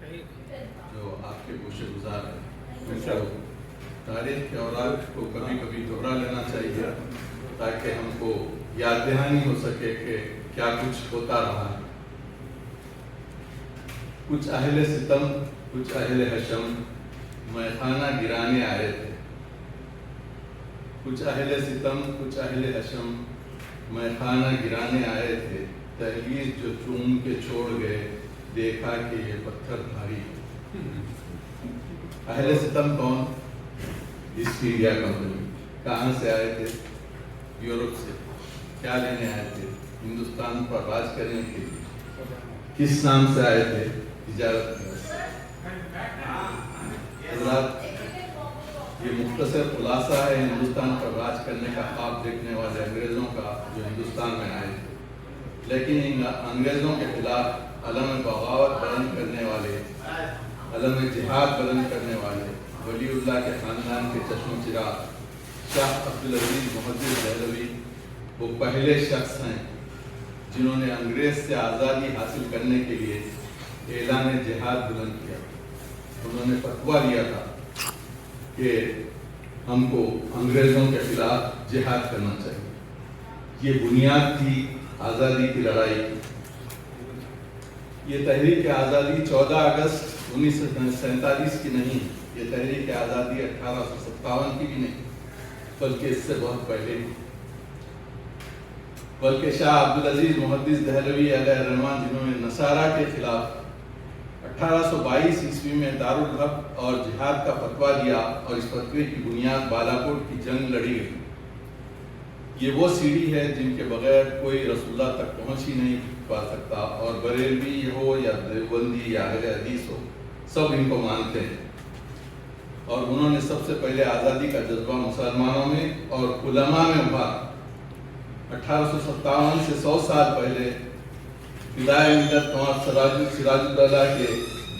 جو آپ کے گوشے گزار ہیں، ان کو تاریخ کے اوراق کو کبھی کبھی دوہرا لینا چاہیے تاکہ ہم کو یاد دہانی ہو سکے کہ کیا کچھ ہوتا رہا ہے۔ کچھ اہل ستم، کچھ اہل حشم میخانہ گرانے آئے تھے۔ کچھ اہل ستم، کچھ اہل حشم میخانہ گرانے آئے تھے، دہلیز جو چوم کے چھوڑ گئے، دیکھا کہ یہ پتھر بھاری ہے۔ اہل ستم کون؟ East India company. کہاں سے آئے تھے؟ یورپ سے۔ کیا لینے آئے تھے؟ ہندوستان پر راج کرنے کے لیے۔ کس نام سے آئے تھے؟ تجارت۔ حضرات، یہ مختصر خلاصہ ہے ہندوستان پر راج کرنے کا خواب دیکھنے والے انگریزوں کا جو ہندوستان میں آئے تھے، لیکن ان انگریزوں کے خلاف علم بغاوت بلند کرنے والے، علم جہاد بلند کرنے والے ولی اللہ کے خاندان کے چشم چراغ شاہ عبدالعزیز محدث دہلوی وہ پہلے شخص ہیں جنہوں نے انگریز سے آزادی حاصل کرنے کے لیے اعلان جہاد بلند کیا۔ انہوں نے فتویٰ دیا تھا کہ ہم کو انگریزوں کے خلاف جہاد کرنا چاہیے۔ یہ بنیاد تھی آزادی کی لڑائی کی۔ یہ تحریک آزادی 14 اگست 1947 کی نہیں، یہ تحریک آزادی 1857 کی بھی نہیں، بلکہ اس سے بہت پہلے کی۔ بلکہ شاہ عبدالعزیز محدث دہلوی علیہ الرحمٰن، جنہوں نے نصارہ کے خلاف 1822 عیسوی میں دارالحق اور جہاد کا فتویٰ دیا اور اس فتوے کی بنیاد بالاکوٹ کی جنگ لڑی گئی۔ یہ وہ سیڑھی ہے جن کے بغیر کوئی رسول اللہ تک پہنچ ہی نہیں پا سکتا، اور بریلوی ہو یا دیوبندی یا اہل حدیث ہو، سب ان کو مانتے ہیں۔ اور انہوں نے سب سے پہلے آزادی کا جذبہ مسلمانوں میں اور علماء میں ابھارا۔ 1857 سے 100 سال پہلے فدائے ملت سراج الدولہ کے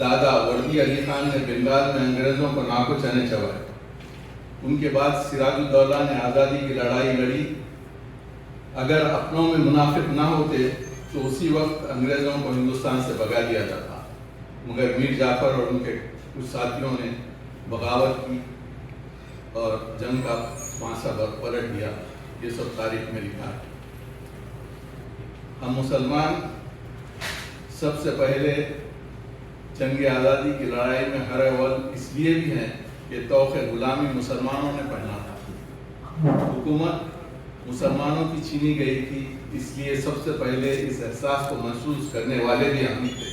دادا وردی علی خان نے بنگال میں انگریزوں کو ناکو چنے چبائے۔ ان کے بعد سراج الدولہ نے آزادی کی لڑائی لڑی۔ اگر اپنوں میں منافق نہ ہوتے تو اسی وقت انگریزوں کو ہندوستان سے بھگا دیا جاتا، مگر میر جعفر اور ان کے کچھ ساتھیوں نے بغاوت کی اور جنگ کا پانسا پلٹ دیا۔ یہ سب تاریخ میں لکھا ہے۔ ہم مسلمان سب سے پہلے جنگ آزادی کی لڑائی میں ہر اول اس لیے بھی ہیں کہ طوق غلامی مسلمانوں نے پہنا تھا۔ حکومت مسلمانوں کی چھینی گئی تھی، اس لیے سب سے پہلے اس احساس کو محسوس کرنے والے بھی ہم ہی تھے۔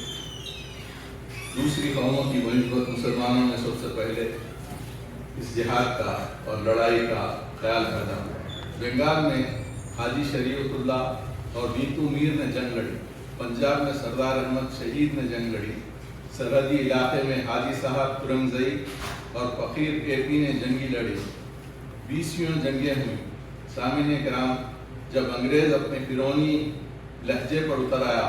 دوسری قوموں کی بنسبت مسلمانوں میں سب سے پہلے اس جہاد کا اور لڑائی کا خیال پیدا ہوا۔ بنگال میں حاجی شریعت اللہ اور نیتو میر نے جنگ لڑی۔ پنجاب میں سردار احمد شہید نے جنگ لڑی۔ سرحدی علاقے میں حاجی صاحب ترنگزئی اور فقیر کیپی نے جنگی لڑی۔ 20 جنگیں ہوئیں۔ سامعین کرام، جب انگریز اپنے فرعونی لہجے پر اتر آیا،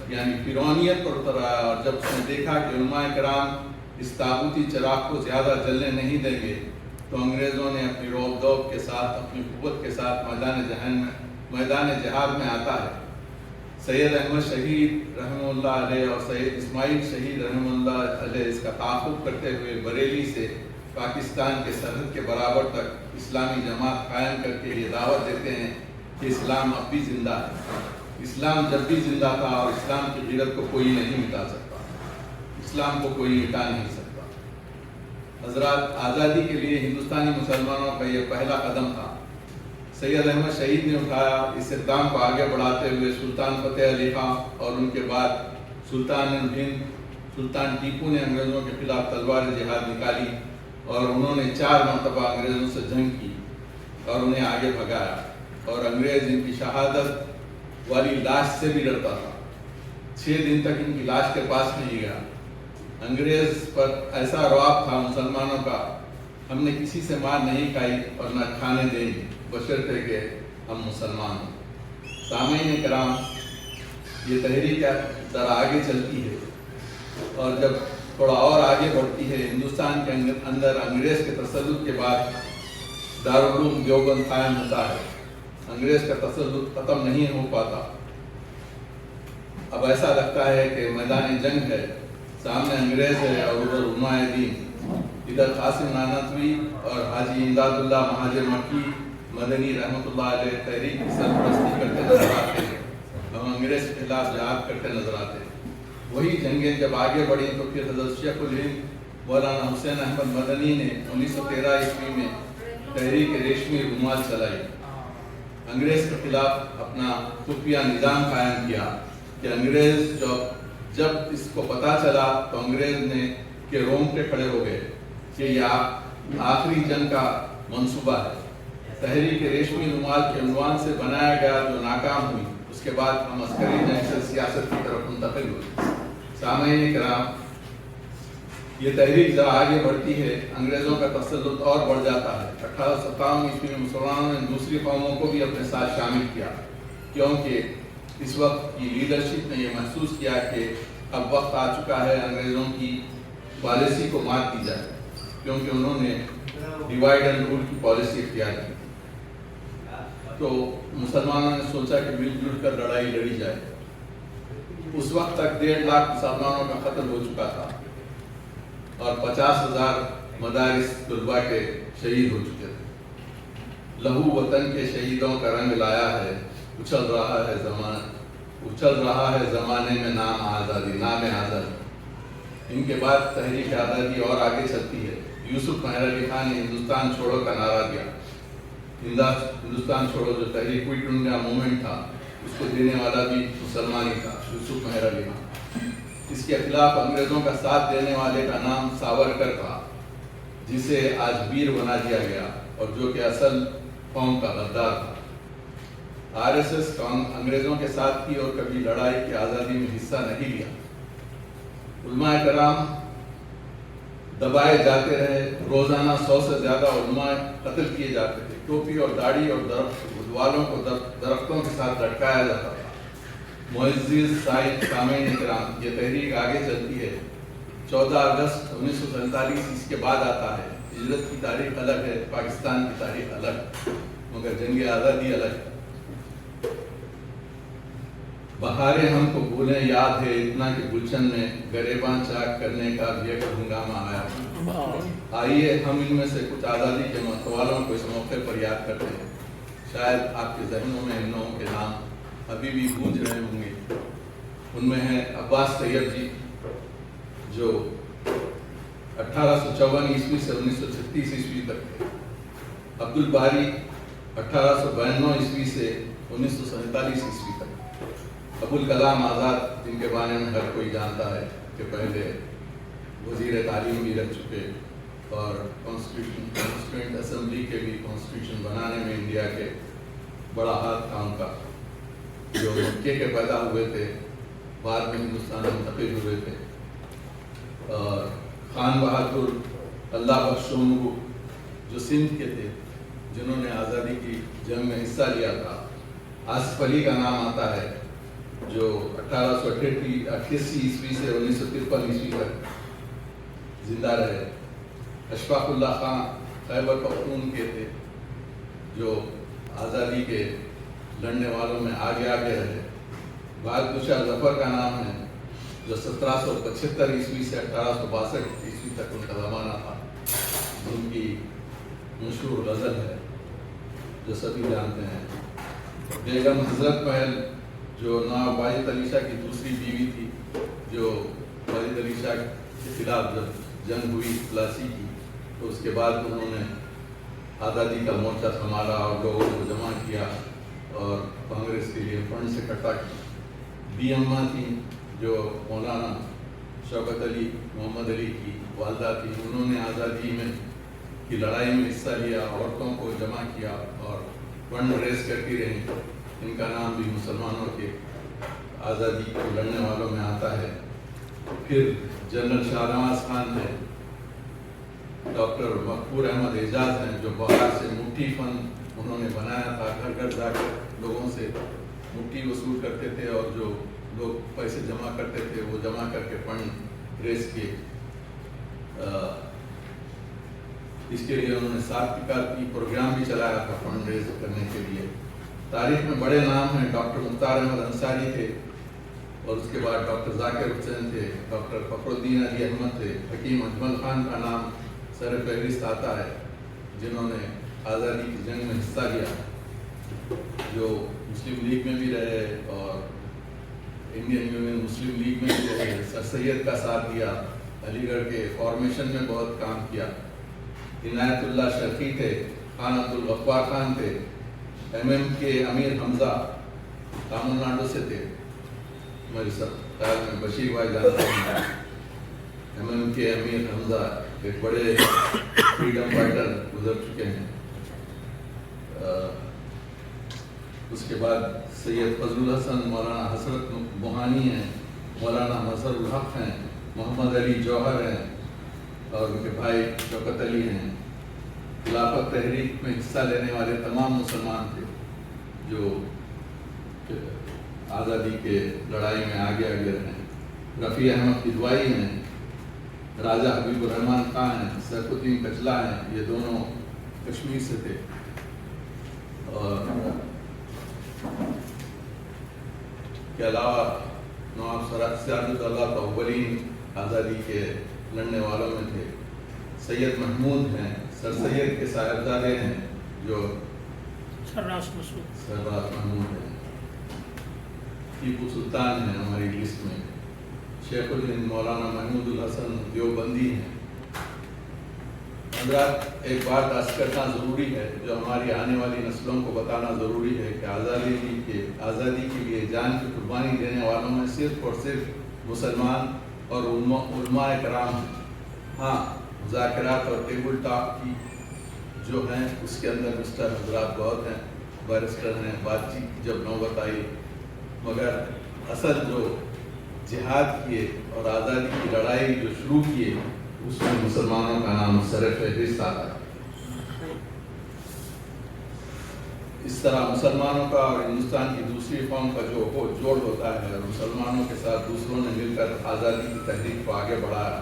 یعنی فرعونیت پر اتر آیا، اور جب اس نے دیکھا کہ علماء کرام اس طاغوتی چراغ کو زیادہ جلنے نہیں دیں گے، تو انگریزوں نے اپنی روب دوب کے ساتھ، اپنی قوت کے ساتھ میدان جہاد میں آتا ہے۔ سید احمد شہید رحمہ اللہ علیہ اور سید اسماعیل شہید رحمہ اللہ علیہ اس کا تعاقب کرتے ہوئے بریلی سے پاکستان کے سرحد کے برابر تک اسلامی جماعت قائم کر کے یہ دعوت دیتے ہیں کہ اسلام اب بھی زندہ ہے۔ اسلام جب بھی زندہ تھا، اور اسلام کی غیرت کو کوئی نہیں مٹا سکتا، اسلام کو کوئی مٹا نہیں سکتا۔ حضرات، آزادی کے لیے ہندوستانی مسلمانوں کا یہ پہلا قدم تھا۔ سید احمد شہید نے اٹھایا۔ اس اقدام کو آگے بڑھاتے ہوئے سلطان فتح علی خان اور ان کے بعد سلطان ہند سلطان ٹیپو نے انگریزوں کے خلاف تلوار جہاد نکالی، اور انہوں نے 4 مرتبہ انگریزوں سے جنگ کی اور انہیں آگے بھگایا، اور انگریز ان کی شہادت والی لاش سے بھی ڈرتا تھا۔ 6 دن تک ان کی لاش کے پاس نہیں گیا۔ انگریز پر ایسا رعب تھا مسلمانوں کا، ہم نے کسی سے مار نہیں کھائی اور نہ کھانے دیں گے، بشرطے کہ ہم مسلمان ہیں۔ سامعین کرام، یہ تحریک ذرا آگے چلتی ہے، اور جب تھوڑا اور آگے بڑھتی ہے، ہندوستان کے اندر انگریز کے تسلط کے بعد دارالعلوم دیوبند قائم ہوتا ہے۔ انگریز کا تسلط ختم نہیں ہو پاتا۔ اب ایسا لگتا ہے کہ میدان جنگ ہے، سامنے انگریز ہے اور ادھر علماء دین، ادھر قاسم نانوتوی اور حاجی امداد اللہ مہاجر مکی مدنی رحمۃ اللہ علیہ تحریک کی سرپرستی کرتے نظر آتے ہیں، ہم انگریز کے خلاف جہاد کرتے نظر آتے ہیں۔ وہی جنگیں جب آگے بڑھی تو پھر حضرت شیخ الہند مولانا حسین احمد مدنی نے 1913 عیسوی میں تحریک ریشمی رومال چلائی، انگریز کے خلاف اپنا خفیہ نظام قائم کیا کہ انگریز جب اس کو پتہ چلا تو انگریز نے کہ رونگٹے کھڑے ہو گئے کہ یہ آخری جنگ کا منصوبہ ہے۔ تحریک ریشمی رومال کے عنوان سے بنایا گیا جو ناکام ہوئی، اس کے بعد ہم عسکری جنگ سے سیاست کی طرف منتقل ہوئے۔ سامعین کرام، یہ تحریک جب آگے بڑھتی ہے انگریزوں کا تسلط اور بڑھ جاتا ہے۔ 1857 عیسوی میں مسلمانوں نے دوسری قوموں کو بھی اپنے ساتھ شامل کیا، کیونکہ اس وقت کی لیڈرشپ نے یہ محسوس کیا کہ اب وقت آ چکا ہے انگریزوں کی پالیسی کو مات دی جائے، کیونکہ انہوں نے ڈیوائڈ اینڈ رول کی پالیسی اختیار کی۔ تو مسلمانوں نے سوچا کہ مل جل کر لڑائی لڑی جائے۔ اس وقت تک 1.5 لاکھ مسلمانوں کا قتل ہو چکا تھا اور 50,000 مدارس طلباء کے شہید ہو چکے تھے۔ لہو وطن کے شہیدوں کا رنگ لایا ہے، اچھل رہا ہے زمانے میں نام آزادی، نام آزادی۔ ان کے بعد تحریک آزادی اور آگے چلتی ہے۔ یوسف مہر علی خان نے ہندوستان چھوڑو کا نعرہ دیا۔ ہندوستان چھوڑو جو تحریک کوئٹ انڈیا موومنٹ تھا، اس کو دینے والا بھی مسلمان ہی تھا، یوسف مہر علی خان۔ اس کے خلاف انگریزوں کا ساتھ دینے والے کا نام ساورکر تھا، جسے آج ویر بنا دیا گیا اور جو کہ اصل قوم کا غدار تھا۔ RSS انگریزوں کے ساتھ کی اور کبھی لڑائی کی آزادی میں حصہ نہیں لیا۔ علماء کرام دبائے جاتے رہے، روزانہ 100 سے زیادہ علماء قتل کیے جاتے تھے، ٹوپی اور داڑھی اور والوں کو درختوں کے ساتھ لٹکایا جاتا تھا۔ معزز سامعین کرام، یہ تحریک آگے چلتی ہے۔ 14 اگست 1947 اس کے بعد آتا ہے۔ ہجرت کی تاریخ الگ ہے، پاکستان کی تاریخ الگ، مگر جنگ آزادی الگ ہے۔ بہاریں ہم کو بھولیں یاد ہے اتنا کہ گلشن میں گریباں چاک کرنے کا بھی ایک ہنگامہ آیا۔ آئیے ہم ان میں سے کچھ آزادی کے متوالوں کو اس موقع پر یاد کرتے ہیں۔ شاید آپ کے ذہنوں میں ان لوگوں کے نام ابھی بھی گونج رہے ہوں گے۔ ان میں ہیں عباس طیب جی، جو 1854 عیسوی سے 1936 عیسوی تک تھے۔ عبد الباری 1892 عیسوی سے 1947 عیسوی تک۔ ابوالکلام آزاد، جن کے بارے میں ہر کوئی جانتا ہے کہ پہلے وزیر تعلیم بھی رہ چکے اور کانسٹیٹیوئنٹ اسمبلی کے بھی کانسٹیٹیوشن بنانے میں انڈیا کے بڑا ہاتھ تھا ان کا، جو مکے کے پیدا ہوئے تھے، بعد میں ہندوستان میں منتقل ہوئے تھے۔ اور خان بہادر اللہ بخش شومرو جو سندھ کے تھے، جنہوں نے آزادی کی جنگ میں حصہ لیا تھا۔ آصف علی کا نام آتا ہے، جو 1888 عیسوی سے 1953 عیسوی تک زندہ رہے۔ اشفاق اللہ خان خیبر پختون کے تھے، جو آزادی کے لڑنے والوں میں آگے رہے۔ بہادر شاہ ظفر کا نام ہے، جو 1775 عیسوی سے 1862 عیسوی تک ان کا زمانہ تھا۔ ان کی مشہور غزل ہے جو سبھی جانتے ہیں۔ بیگم حضرت محل، جو نواب واجد علی شاہ کی دوسری بیوی تھی، جو واجد علی شاہ کے خلاف جب جنگ ہوئی پلاسی کی تو اس کے بعد انہوں نے آزادی کا مورچہ سنبھالا اور لوگوں کو جمع کیا اور کانگریس کے لیے فنڈز اکٹھا کی۔ بی اماں تھیں، جو مولانا شوکت علی محمد علی کی والدہ تھی، انہوں نے آزادی میں کی لڑائی میں حصہ لیا، عورتوں کو جمع کیا اور فنڈ ریز کرتی رہیں۔ ان کا نام بھی مسلمانوں کے آزادی کو لڑنے والوں میں آتا ہے۔ پھر جنرل شاہ نواز خان ہیں، ڈاکٹر مقبول احمد اعجاز ہیں، جو بہار سے مٹھی فنڈ انہوں نے بنایا تھا، گھر گھر جا کر لوگوں سے مٹھی وصول کرتے تھے اور جو لوگ پیسے جمع کرتے تھے وہ جمع کر کے فنڈ ریز کیے۔ اس کے لیے انہوں نے 7 کی پروگرام بھی چلایا تھا فنڈ ریز کرنے کے لیے۔ تاریخ میں بڑے نام ہیں، ڈاکٹر مختار احمد انصاری تھے، اور اس کے بعد ڈاکٹر ذاکر حسین تھے، ڈاکٹر فخر الدین علی احمد تھے، حکیم اجمل خان کا نام سر فہرست آتا ہے جنہوں نے آزادی کی جنگ میں حصہ لیا، جو مسلم لیگ میں بھی رہے اور انڈین یونین مسلم لیگ میں بھی رہے، سر سید کا ساتھ دیا، علی گڑھ کے فارمیشن میں بہت کام کیا۔ عنایت اللہ شرقی تھے، خان عبد الغفار خان تھے، ایم ایم کے امیر حمزہ تامل ناڈو سے تھے، میرے سب خیال میں بشیر بھائی جانتے ہیں، ایم ایم کے امیر حمزہ ایک بڑے فریڈم فائٹر گزر چکے ہیں۔ اس کے بعد سید فضل الحسن، مولانا حسرت بوہانی ہیں، مولانا مظہر الحق ہیں، محمد علی جوہر ہیں اور ان کے بھائی شوکت علی ہیں۔ خلافت تحریک میں حصہ لینے والے تمام مسلمان تھے جو آزادی کے لڑائی میں آگے رہے۔ رفیع احمد کدوائی ہیں، راجہ حبیب الرحمان خان ہیں، سیف الدین کچلا ہیں، یہ دونوں کشمیر سے تھے۔ اور کے علاوہ نواب سعادت اللہ تو اولین آزادی کے لڑنے والوں میں تھے۔ سید محمود ہیں، سر سید کے صاحبزادے ہیں جو سرراس محمود ہیں۔ ٹیپو سلطان ہیں ہماری لسٹ میں۔ شیخ الہند مولانا محمود الحسن دیوبندی ہیں۔ حضرات، ایک بات عرض کرنا ضروری ہے جو ہماری آنے والی نسلوں کو بتانا ضروری ہے کہ آزادی کے لیے جان کی قربانی دینے والوں میں صرف اور صرف مسلمان اور علماء کرام ہیں۔ ہاں، مذاکرات اور ٹیبل ٹاک کی جو ہیں اس کے اندر مسٹر حضرات بہت ہیں، بیرسٹر ہیں، بات چیت کی جب نوبت آئی، مگر اصل جو جہاد کیے اور آزادی کی لڑائی جو شروع کیے اس میں مسلمانوں کا نام سر فہرست آتا ہے۔ اس طرح مسلمانوں کا اور ہندوستان کی دوسری قوم کا جو جوڑ ہوتا ہے اور مسلمانوں کے ساتھ دوسروں نے مل کر آزادی کی تحریک کو آگے بڑھایا،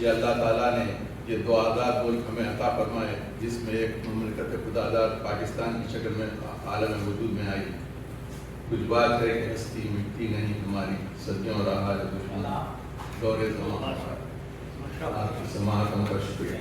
یہ اللہ تعالیٰ نے یہ دو آزاد ملک ہمیں عطا فرمائے، جس میں ایک مملکت خود آزاد پاکستان کی شکل میں عالم وجود میں آئی۔ کچھ بات ہے کہ ہستی مٹی نہیں ہماری، صدیوں رہا ہے دشمن دور زمان۔ آپ کی سماعت کا شکریہ۔